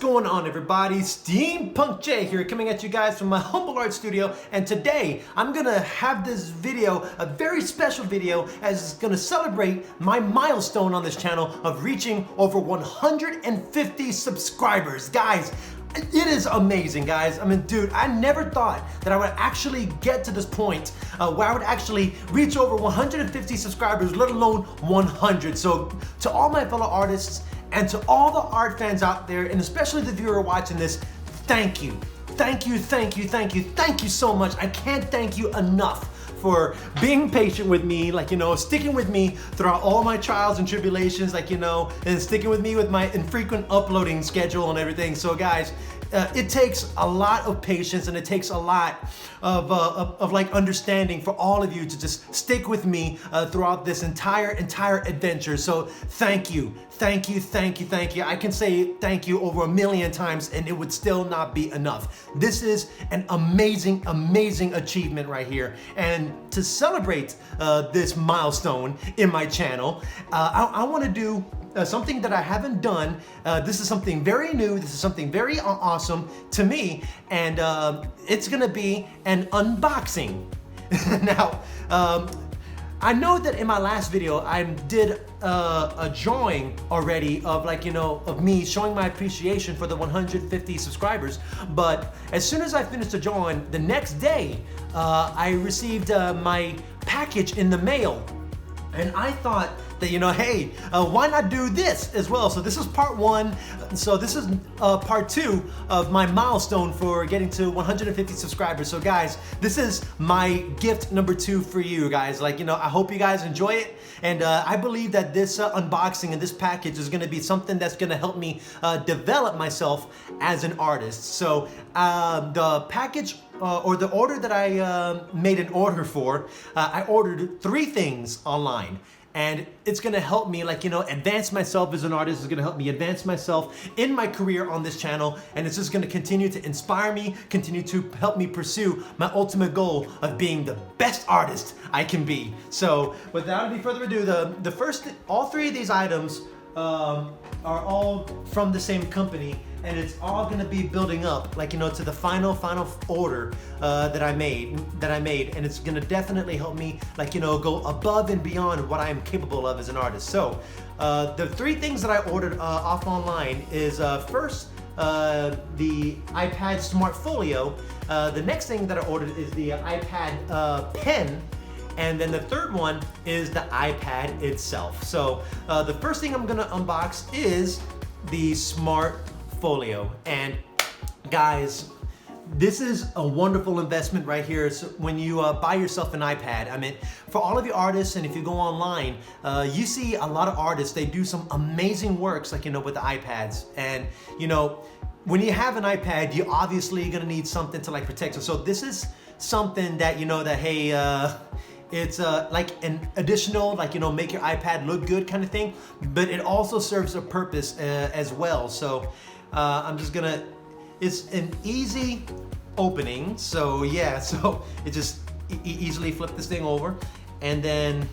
going on, everybody? Steampunk J here, coming at you guys from my humble art studio, and today I'm gonna have this video, a very special video, as it's gonna celebrate my milestone on this channel of reaching over 150 subscribers. Guys, it is amazing, guys. I mean, dude, I never thought that I would actually get to this point where I would actually reach over 150 subscribers, let alone 100. So to all my fellow artists and to all the art fans out there, and especially the viewer watching this, thank you. Thank you, thank you, thank you, thank you so much. I can't thank you enough for being patient with me, sticking with me throughout all my trials and tribulations, and sticking with me with my infrequent uploading schedule and everything. So guys, it takes a lot of patience, and it takes a lot of understanding for all of you to just stick with me throughout this entire adventure. So thank you, thank you, thank you, thank you. I can say thank you over 1,000,000 times and it would still not be enough. This is an amazing, amazing achievement right here. And to celebrate this milestone in my channel, I want to do something that I haven't done. This is something very new. This is something very awesome to me, and it's gonna be an unboxing. Now, I know that in my last video I did a drawing already of of me showing my appreciation for the 150 subscribers, but as soon as I finished the drawing, the next day I received my package in the mail. And I thought that, hey, why not do this as well? So this is part one. So this is part two of my milestone for getting to 150 subscribers. So guys, this is my gift number 2 for you guys. I hope you guys enjoy it. And I believe that this unboxing and this package is gonna be something that's gonna help me develop myself as an artist. So the package or the order that I made an order for, I ordered 3 things online. And it's gonna help me, advance myself as an artist. It's gonna help me advance myself in my career on this channel. And it's just gonna continue to inspire me, continue to help me pursue my ultimate goal of being the best artist I can be. So without any further ado, all 3 of these items are all from the same company. And it's all gonna be building up, to the final order that I made, and it's gonna definitely help me, go above and beyond what I am capable of as an artist. So, the 3 things that I ordered off online is first, the iPad Smart Folio. The next thing that I ordered is the iPad pen. And then the third one is the iPad itself. So, the first thing I'm gonna unbox is the Smart Folio. And guys, this is a wonderful investment right here. So when you buy yourself an iPad, I mean, for all of you artists, and if you go online, you see a lot of artists, they do some amazing works, with the iPads. And when you have an iPad, you obviously gonna need something to protect it. So this is something that hey, it's like an additional, make your iPad look good kind of thing, but it also serves a purpose as well. So I'm just gonna, it's an easy opening. So yeah, so it just easily flip this thing over. And then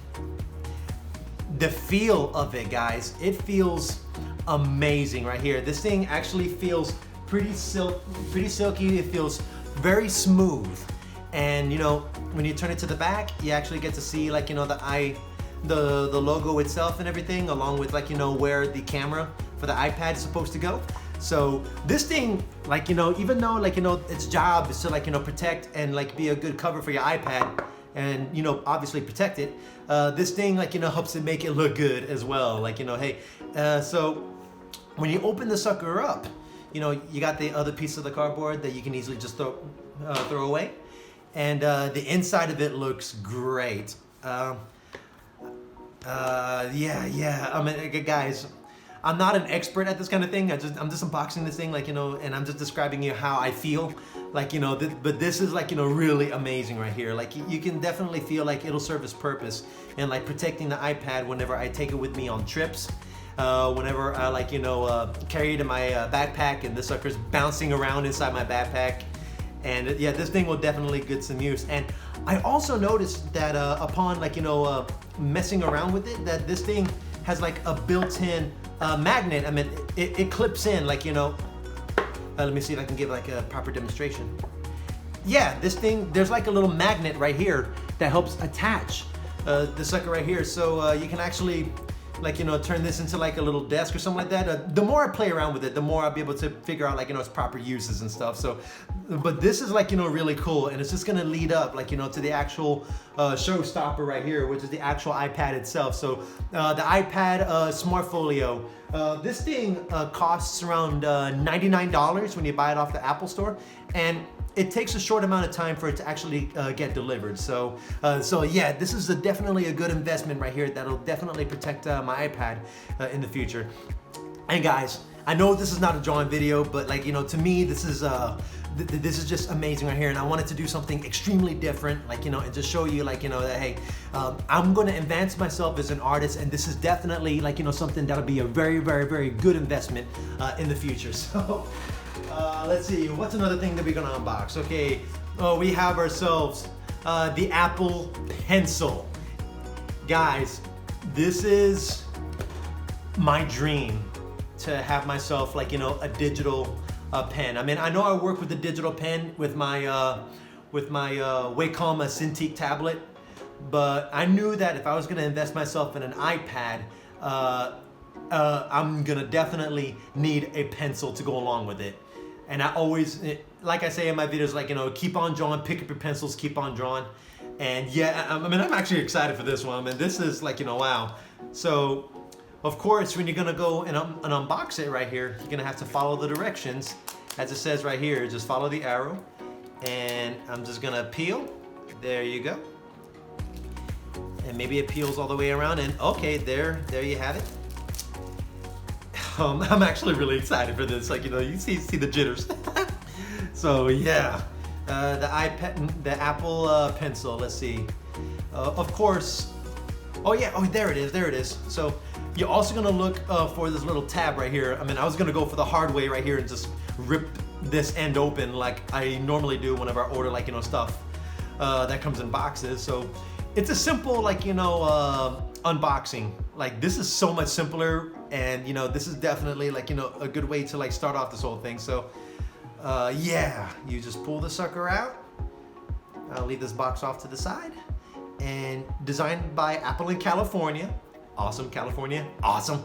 the feel of it, guys, it feels amazing right here. This thing actually feels pretty silky. It feels very smooth. And when you turn it to the back, you actually get to see the logo itself and everything, along with where the camera for the iPad is supposed to go. So this thing, even though its job is to protect and be a good cover for your iPad, and obviously protect it, this thing helps it make it look good as well. Hey, so when you open the sucker up, you got the other piece of the cardboard that you can easily just throw away. And the inside of it looks great. Yeah. I mean, guys, I'm not an expert at this kind of thing. I'm just unboxing this thing, and I'm just describing you how I feel, but this is really amazing right here. You can definitely feel it'll serve its purpose in protecting the iPad whenever I take it with me on trips. Whenever I carry it in my backpack, and the sucker's bouncing around inside my backpack. And yeah, this thing will definitely get some use. And I also noticed that upon messing around with it, that this thing has a built-in magnet. I mean, it clips in Let me see if I can give like a proper demonstration. Yeah, this thing, there's like a little magnet right here that helps attach the sucker right here. So you can actually like, you know, turn this into like a little desk or something like that. The more I play around with it, the more I'll be able to figure out like, you know, its proper uses and stuff. So, but this is like, you know, really cool, and it's just gonna lead up like, you know, to the actual showstopper right here, which is the actual iPad itself. So the iPad Smart Folio. This thing costs around $99 when you buy it off the Apple Store, and it takes a short amount of time for it to actually get delivered. So yeah, this is definitely a good investment right here that'll definitely protect my iPad in the future. And guys, I know this is not a drawing video, but like, you know, to me, this is just amazing right here. And I wanted to do something extremely different, like, you know, and just show you like, you know, that, hey, I'm gonna advance myself as an artist, and this is definitely like, you know, something that'll be a very, very, very good investment in the future. So let's see, what's another thing that we're gonna unbox? Okay, we have ourselves the Apple Pencil. Guys, this is my dream, to have myself like, you know, a digital pen. I mean, I know I work with the digital pen with my Wacom Cintiq tablet, but I knew that if I was gonna invest myself in an iPad, I'm gonna definitely need a pencil to go along with it. And I always, like I say in my videos, like, you know, keep on drawing, pick up your pencils, keep on drawing. And yeah, I mean, I'm actually excited for this one. I mean, this is like, you know, wow. So, of course, when you're gonna go and unbox it right here, you're gonna have to follow the directions. As it says right here, just follow the arrow. And I'm just gonna peel. There you go. And maybe it peels all the way around, and okay, there you have it. I'm actually really excited for this. Like, you know, you see the jitters. So yeah, the Apple Pencil. Let's see. Of course. Oh yeah. Oh, there it is. So you're also gonna look for this little tab right here. I mean, I was gonna go for the hard way right here and just rip this end open like I normally do whenever I order, like, you know, stuff that comes in boxes. So it's a simple, like, you know, unboxing. Like, this is so much simpler, and you know, this is definitely like, you know, a good way to like start off this whole thing. So yeah, you just pull the sucker out. I'll leave this box off to the side. And designed by Apple in California. Awesome, California, awesome.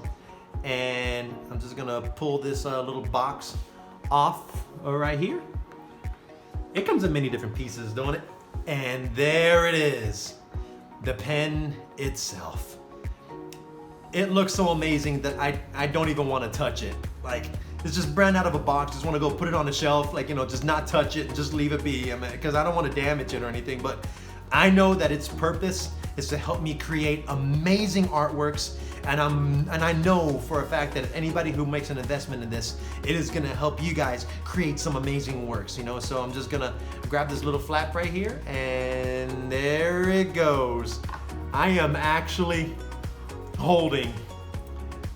And I'm just gonna pull this little box off right here. It comes in many different pieces, don't it? And there it is, the pen itself. It looks so amazing that I don't even want to touch it. Like, it's just brand out of a box. Just want to go put it on the shelf, like, you know, just not touch it and just leave it be. I mean, because I don't want to damage it or anything, but I know that its purpose is to help me create amazing artworks, and I know for a fact that anybody who makes an investment in this, it is gonna help you guys create some amazing works, you know. So I'm just gonna grab this little flap right here, and there it goes. I am actually holding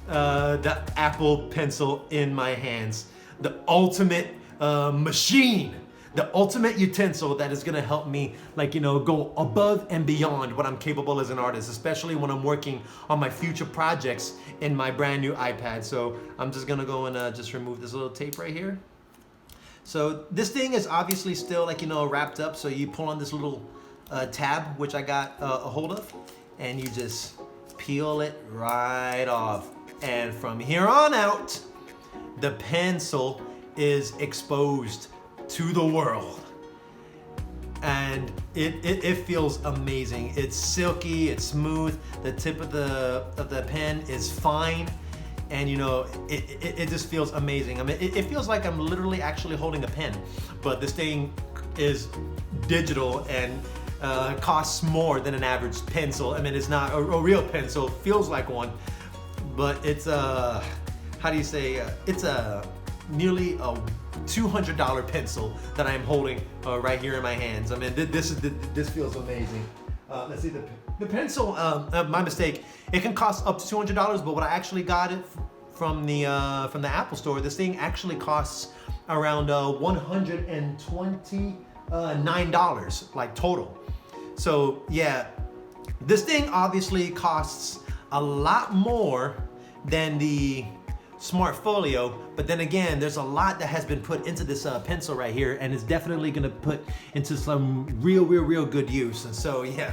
the Apple Pencil in my hands, the ultimate machine. The ultimate utensil that is gonna help me, like, you know, go above and beyond what I'm capable as an artist, especially when I'm working on my future projects in my brand new iPad. So I'm just gonna go and just remove this little tape right here. So this thing is obviously still, like, you know, wrapped up. So you pull on this little tab, which I got a hold of, and you just peel it right off. And from here on out, the pencil is exposed to the world, and it feels amazing. It's silky, it's smooth. The tip of the pen is fine, and you know, it just feels amazing. I mean, it feels like I'm literally actually holding a pen, but this thing is digital and costs more than an average pencil. I mean, it's not a real pencil. Feels like one, but it's how do you say? It's nearly a $200 pencil that I am holding right here in my hands. I mean, this feels amazing. Let's see, the pencil, my mistake, it can cost up to $200, but when I actually got it from the Apple Store, this thing actually costs around $129, like, total. So yeah, this thing obviously costs a lot more than the Smartfolio, but then again, there's a lot that has been put into this pencil right here, and it's definitely gonna put into some real good use. And so yeah,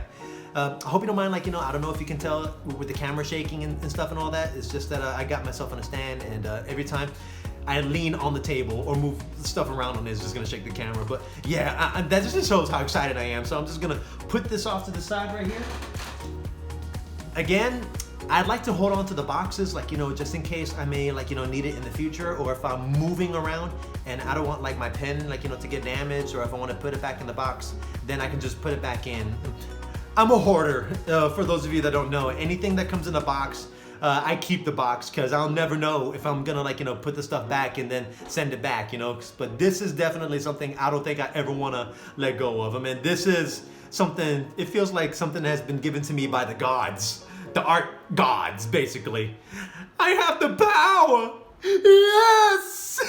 I hope you don't mind, like, I don't know if you can tell with the camera shaking and stuff and all that. It's just that I got myself on a stand, and every time I lean on the table or move stuff around on it, it's just gonna shake the camera. But yeah, that just shows how excited I am. So I'm just gonna put this off to the side right here. Again, I'd like to hold on to the boxes, like, just in case I may, like, need it in the future, or if I'm moving around and I don't want, like, my pen, like, to get damaged, or if I want to put it back in the box, then I can just put it back in. I'm a hoarder, for those of you that don't know. Anything that comes in the box, I keep the box, because I'll never know if I'm gonna, like, put the stuff back and then send it back, But this is definitely something I don't think I ever want to let go of. I mean, this is something, it feels like something that has been given to me by the gods. The art gods, basically. I have the power! Yes!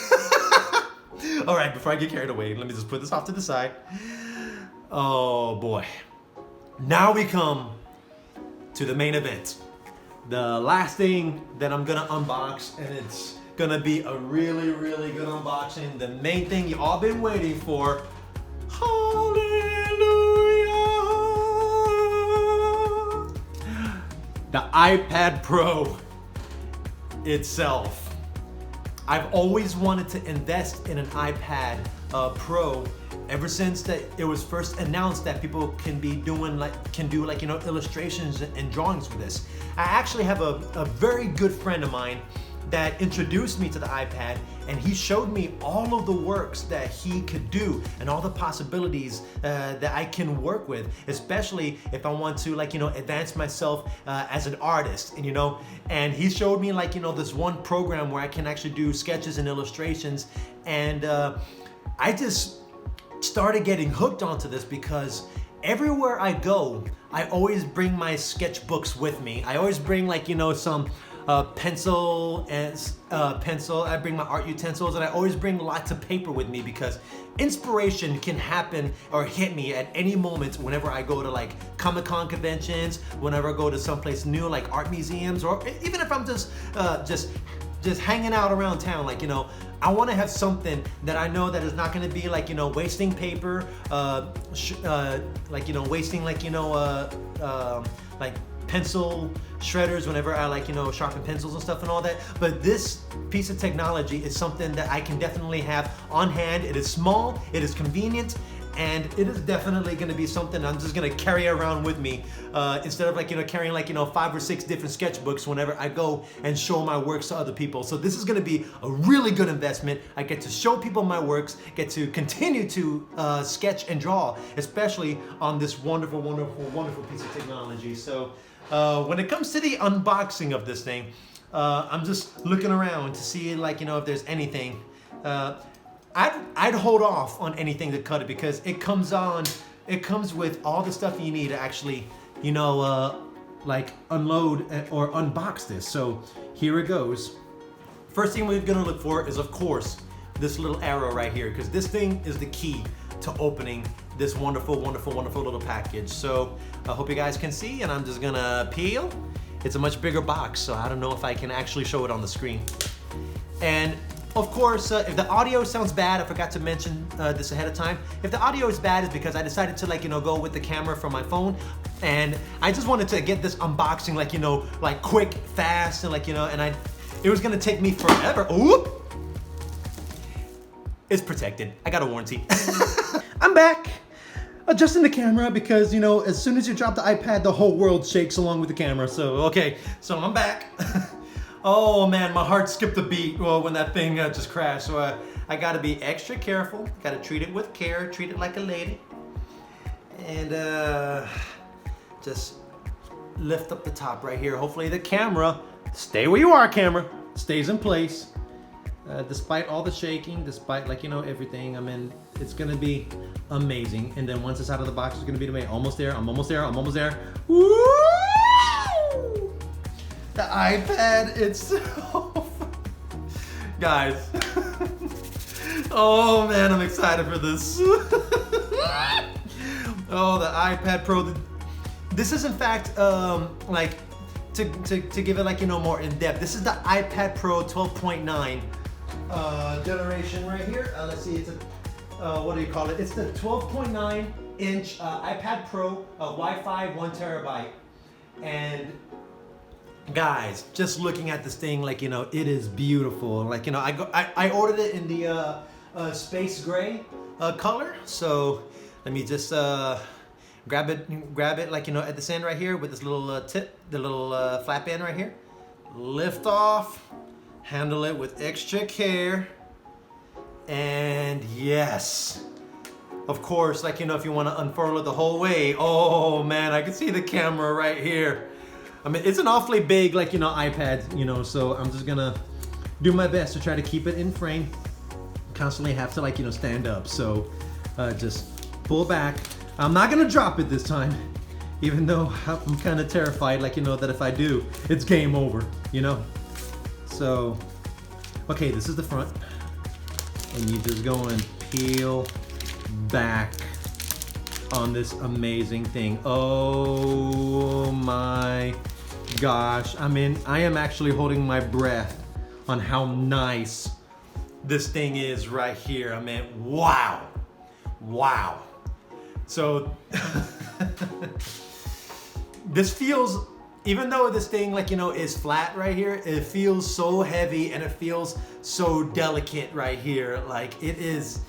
All right, before I get carried away, let me just put this off to the side. Oh boy. Now we come to the main event. The last thing that I'm gonna unbox, and it's gonna be a really good unboxing. The main thing you all been waiting for. The iPad Pro itself. I've always wanted to invest in an iPad Pro ever since that it was first announced that people can do illustrations and drawings with this. I actually have a very good friend of mine that introduced me to the iPad, and he showed me all of the works that he could do and all the possibilities that I can work with, especially if I want to, advance myself as an artist. And he showed me, this one program where I can actually do sketches and illustrations, and I just started getting hooked onto this because everywhere I go, I always bring my sketchbooks with me. I always bring, some pencil, I bring my art utensils, and I always bring lots of paper with me because inspiration can happen or hit me at any moment whenever I go to Comic-Con conventions, whenever I go to someplace new like art museums, or even if I'm just hanging out around town, I want to have something that I know that is not going to be wasting paper, wasting pencil shredders whenever I sharpen pencils and stuff and all that. But this piece of technology is something that I can definitely have on hand. It is small, it is convenient, and it is definitely going to be something I'm just going to carry around with me instead of carrying 5 or 6 different sketchbooks whenever I go and show my works to other people. So this is going to be a really good investment. I get to show people my works, get to continue to sketch and draw, especially on this wonderful piece of technology. So when it comes to the unboxing of this thing, I'm just looking around to see if there's anything. I'd hold off on anything to cut it because it comes with all the stuff you need to actually, unload or unbox this. So here it goes. First thing we're gonna look for is, of course, this little arrow right here, because this thing is the key to opening this wonderful little package. So I hope you guys can see, and I'm just gonna peel. It's a much bigger box, so I don't know if I can actually show it on the screen. And of course, if the audio sounds bad, I forgot to mention this ahead of time. If the audio is bad, it's because I decided to go with the camera from my phone, and I just wanted to get this unboxing quick, fast, and it was gonna take me forever. Ooh! It's protected. I got a warranty. I'm back. Adjusting the camera because, as soon as you drop the iPad, the whole world shakes along with the camera. So, okay, so I'm back. Oh man, my heart skipped a beat when that thing just crashed. So I gotta be extra careful. Gotta treat it with care, treat it like a lady. And just lift up the top right here. Hopefully the camera, stay where you are, camera, stays in place. Despite all the shaking, despite everything, I mean, it's gonna be amazing. And then once it's out of the box, it's gonna be amazing. Almost there, I'm almost there. Woo! The iPad itself. Guys. Oh man, I'm excited for this. Oh, the iPad Pro. This is in fact to give it like, you know, more in depth. This is the iPad Pro 12.9 generation right here. Let's see, it's a, what do you call it? It's the 12.9 inch iPad Pro, Wi-Fi, 1 terabyte. And guys, just looking at this thing, like, you know, it is beautiful. Like, you know, I ordered it in the space gray color. So let me just grab it like, you know, at this end right here with this little tip, the little flap end right here. Lift off, handle it with extra care, and yes, of course, like, you know, if you want to unfurl it the whole way, oh man, I can see the camera right here. I mean, it's an awfully big, like, you know, iPad, you know, so I'm just gonna do my best to try to keep it in frame. Constantly have to, like, you know, stand up, so just pull back. I'm not gonna drop it this time, even though I'm kind of terrified, like, you know, that if I do, it's game over, you know? So, okay, this is the front, and you just go and peel back on this amazing thing. Oh my gosh. I mean, I am actually holding my breath on how nice this thing is right here. I mean, wow. Wow. So this feels, even though this thing, like, you know, is flat right here, it feels so heavy and it feels so delicate right here. Like, it is,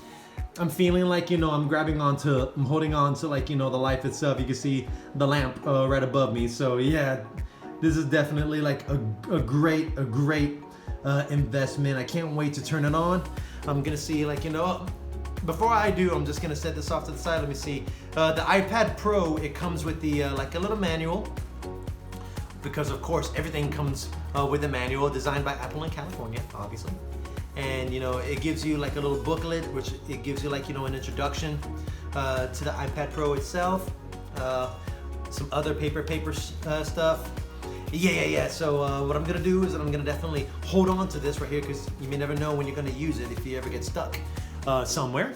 I'm feeling like, you know, I'm holding on to, like, you know, the life itself. You can see the lamp right above me. So yeah, this is definitely like a great investment. I can't wait to turn it on. I'm gonna see, like, you know, before I do, I'm just gonna set this off to the side. Let me see. The iPad Pro, it comes with the like a little manual, because of course everything comes with a manual, designed by Apple in California, obviously. And, you know, it gives you like a little booklet, which it gives you, like, you know, an introduction to the iPad Pro itself, some other paper stuff. Yeah. So what I'm gonna do is that I'm gonna definitely hold on to this right here, because you may never know when you're gonna use it if you ever get stuck somewhere.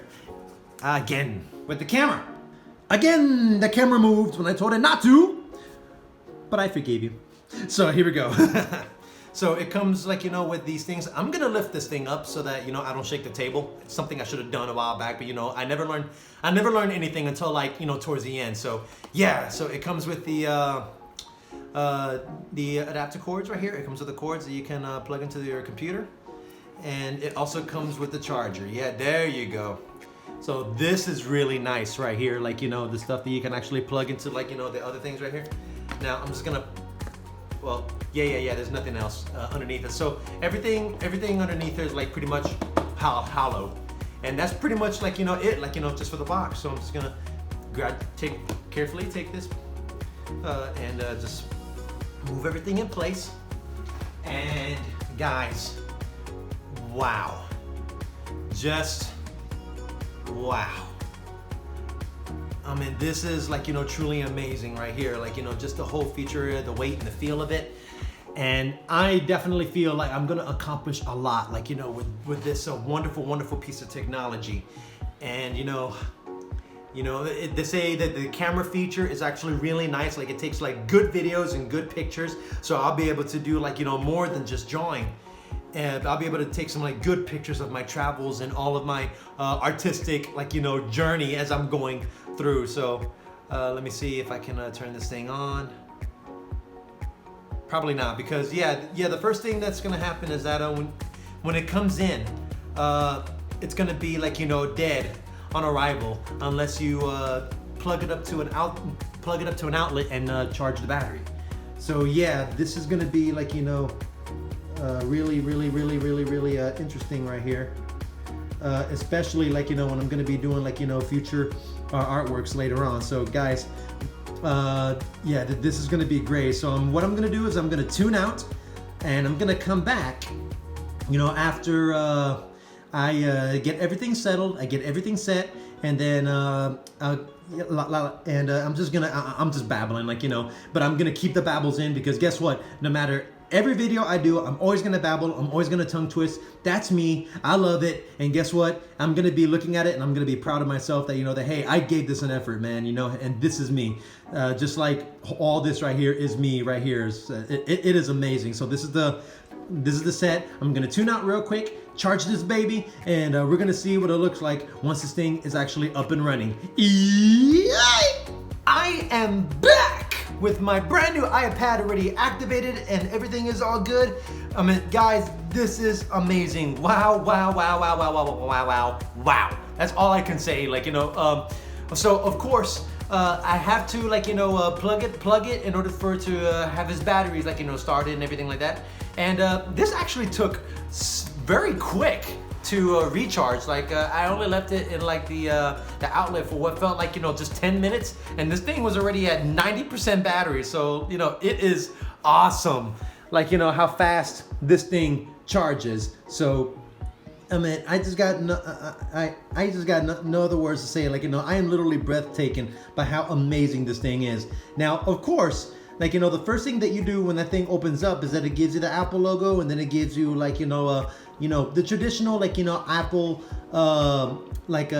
Again, with the camera. Again, the camera moved when I told it not to, but I forgave you. So here we go. So it comes, like, you know, with these things. I'm gonna lift this thing up so that, you know, I don't shake the table. It's something I should have done a while back, but, you know, I never learned anything until, like, you know, towards the end. So yeah, so it comes with the adapter cords right here. It comes with the cords that you can plug into your computer, and it also comes with the charger. Yeah, there you go. So this is really nice right here, like, you know, the stuff that you can actually plug into, like, you know, the other things right here. Now I'm just gonna, well, yeah, there's nothing else underneath it. So everything underneath there is, like, pretty much hollow. And that's pretty much, like, you know, it, like, you know, just for the box. So I'm just gonna carefully take this and just move everything in place. And guys, wow. Just wow. I mean, this is, like, you know, truly amazing right here. Like, you know, just the whole feature, the weight and the feel of it. And I definitely feel like I'm gonna accomplish a lot, like, you know, with this wonderful piece of technology. And, you know, they say that the camera feature is actually really nice. Like, it takes, like, good videos and good pictures. So I'll be able to do, like, you know, more than just drawing. And I'll be able to take some, like, good pictures of my travels and all of my artistic, like, you know, journey as I'm going through. So let me see if I can turn this thing on. Probably not, because yeah, the first thing that's gonna happen is that when it comes in, it's gonna be, like, you know, dead on arrival unless you plug it up to an outlet and charge the battery. So yeah, this is gonna be, like, you know, really interesting right here, especially, like, you know, when I'm gonna be doing, like, you know, future artworks later on. So guys, yeah, this is gonna be great. So what I'm gonna do is I'm gonna tune out, and I'm gonna come back, you know, after I get everything settled, I get everything set, and then I'm just babbling, like, you know, but I'm gonna keep the babbles in, because guess what? No matter every video I do, I'm always gonna babble, I'm always gonna tongue twist. That's me, I love it, and guess what? I'm gonna be looking at it and I'm gonna be proud of myself that, that, hey, I gave this an effort, man, and this is me. Just like all this right here is me right here. It is amazing. So this is the set. I'm gonna tune out real quick, charge this baby, and we're gonna see what it looks like once this thing is actually up and running. I am back with my brand new iPad already activated and everything is all good. I mean, guys, this is amazing. Wow, wow, wow, wow, wow, wow, wow, wow, wow. That's all I can say. So of course, I have to plug it in order for it to have his batteries started and everything like that. And this actually took very quick to recharge. I only left it in the outlet for what felt like just 10 minutes, and this thing was already at 90% battery. So it is awesome, how fast this thing charges. So I mean, I just got no other words to say. I am literally breathtaking by how amazing this thing is. Now, of course, the first thing that you do when that thing opens up is that it gives you the Apple logo, and then it gives you the traditional Apple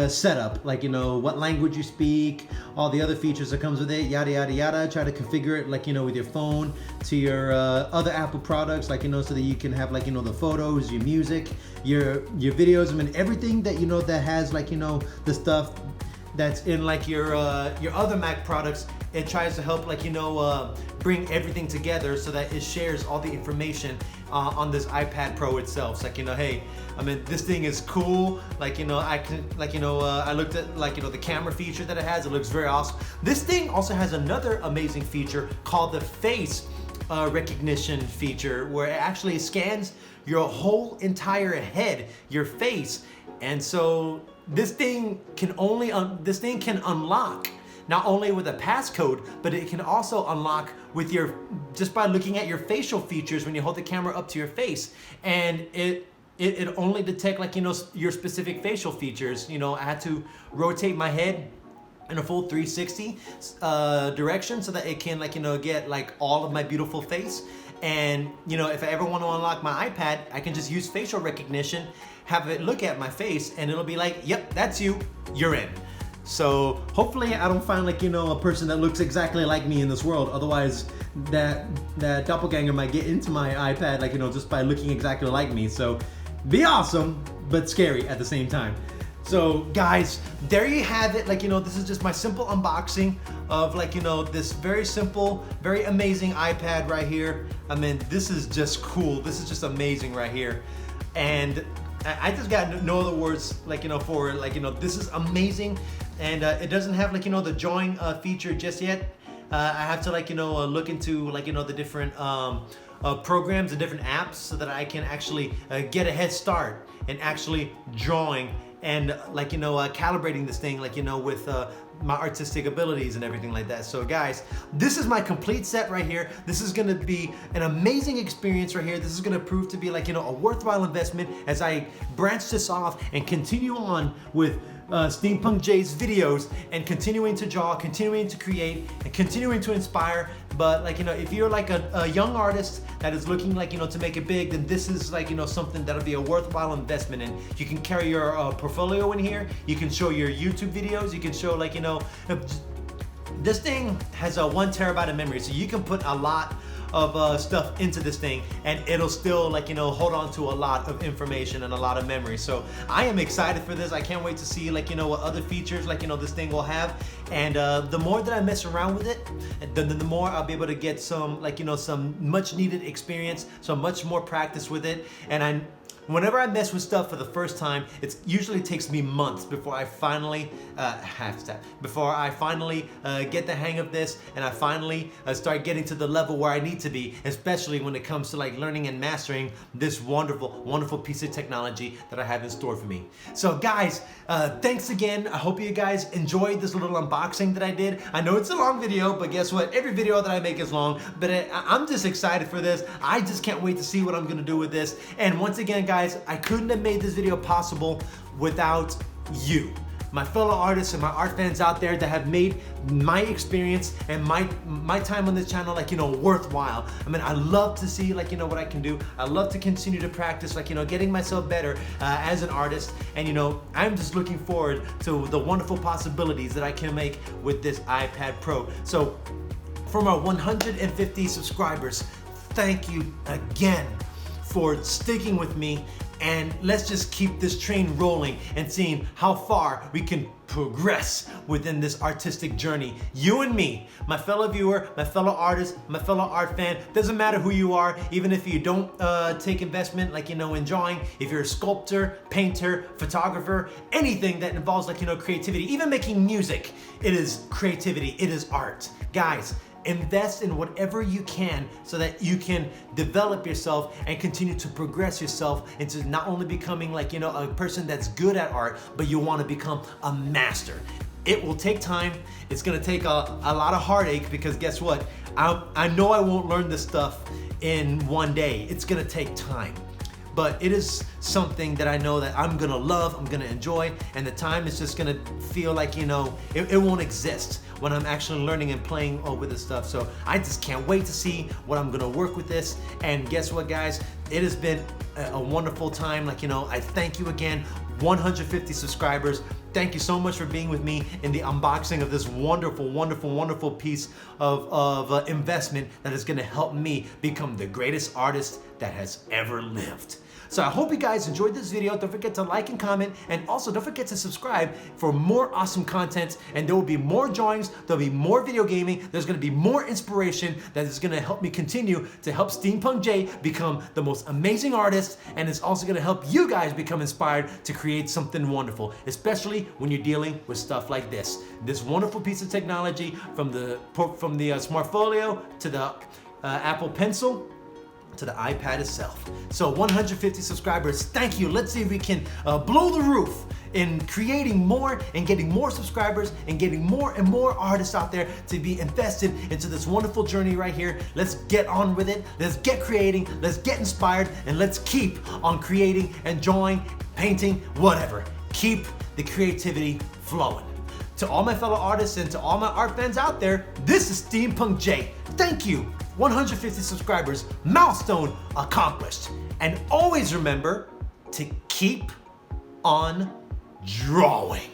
setup, what language you speak, all the other features that comes with it, yada yada yada. Try to configure it with your phone to your other Apple products, so that you can have the photos, your music, your videos. I mean, everything that that has the stuff that's in your other Mac products. It tries to help bring everything together so that it shares all the information on this iPad Pro itself. It's hey, I mean, this thing is cool. I can I looked at the camera feature that it has. It looks very awesome. This thing also has another amazing feature called the face recognition feature, where it actually scans your whole entire head, your face. And so this thing can unlock not only with a passcode, but it can also unlock with just by looking at your facial features when you hold the camera up to your face. And it only detect your specific facial features. I had to rotate my head in a full 360 direction so that it can get all of my beautiful face. And if I ever want to unlock my iPad, I can just use facial recognition, have it look at my face, and it'll be yep, that's you, you're in. So hopefully I don't find a person that looks exactly like me in this world. Otherwise that doppelganger might get into my iPad just by looking exactly like me. So be awesome, but scary at the same time. So guys, there you have it. This is just my simple unboxing of this very simple, very amazing iPad right here. I mean, this is just cool. This is just amazing right here. And I just got no other words for it. This is amazing. And it doesn't have the join feature just yet. I have to look into the different programs and different apps so that I can actually get a head start and actually drawing and calibrating this thing with my artistic abilities and everything like that. So guys, this is my complete set right here. This is gonna be an amazing experience right here. This is gonna prove to be a worthwhile investment as I branch this off and continue on with Steampunk J's videos and continuing to draw, continuing to create, and continuing to inspire. But if you're a young artist that is looking to make it big, then this is something that'll be a worthwhile investment. And you can carry your portfolio in here. You can show your YouTube videos. You can show this thing has a 1 terabyte of memory, so you can put a lot of stuff into this thing and it'll still hold on to a lot of information and a lot of memory. So I am excited for this. I can't wait to see what other features this thing will have. And the more that I mess around with it, the more I'll be able to get some some much needed experience, so much more practice with it. And whenever I mess with stuff for the first time, it usually takes me months before I finally get the hang of this, and I finally start getting to the level where I need to be, especially when it comes to learning and mastering this wonderful, wonderful piece of technology that I have in store for me. So guys, thanks again. I hope you guys enjoyed this little unboxing that I did. I know it's a long video, but guess what? Every video that I make is long, but I'm just excited for this. I just can't wait to see what I'm gonna do with this. And once again, guys, I couldn't have made this video possible without you. my fellow artists and my art fans out there that have made my experience and my time on this channel, like, you know, worthwhile. I mean, I love to see, like, you know, what I can do. I love to continue to practice, like, you know, getting myself better as an artist. And, you know, I'm just looking forward to the wonderful possibilities that I can make with this iPad Pro. So from our 150 subscribers, thank you again for sticking with me, and let's just keep this train rolling and seeing how far we can progress within this artistic journey. You and me, my fellow viewer, my fellow artist, my fellow art fan, doesn't matter who you are, even if you don't take investment, like, you know, in drawing, if you're a sculptor, painter, photographer, anything that involves, like, you know, creativity, even making music, it is creativity, it is art. Guys, invest in whatever you can so that you can develop yourself and continue to progress yourself into not only becoming, like, you know, a person that's good at art, but you want to become a master. It will take time. It's gonna take a lot of heartache, because guess what? I know I won't learn this stuff in one day. It's gonna take time. But it is something that I know that I'm gonna love, I'm gonna enjoy, and the time is just gonna feel like, you know, it won't exist when I'm actually learning and playing with this stuff. So I just can't wait to see what I'm gonna work with this. And guess what, guys? It has been a wonderful time. Like, you know, I thank you again, 150 subscribers. Thank you so much for being with me in the unboxing of this wonderful, wonderful, wonderful piece of investment that is gonna help me become the greatest artist that has ever lived. So I hope you guys enjoyed this video. Don't forget to like and comment, and also don't forget to subscribe for more awesome content. And there will be more drawings, there'll be more video gaming, there's gonna be more inspiration that is gonna help me continue to help Steampunk J become the most amazing artist, and it's also gonna help you guys become inspired to create something wonderful, especially when you're dealing with stuff like this. This wonderful piece of technology, from the Smartfolio to the Apple Pencil, to the iPad itself. So 150 subscribers, thank you. Let's see if we can blow the roof in creating more and getting more subscribers and getting more and more artists out there to be invested into this wonderful journey right here. Let's get on with it. Let's get creating. Let's get inspired, and let's keep on creating and drawing, painting, whatever. Keep the creativity flowing. To all my fellow artists and to all my art fans out there, this is Steampunk J. Thank you. 150 subscribers, milestone accomplished. And always remember to keep on drawing.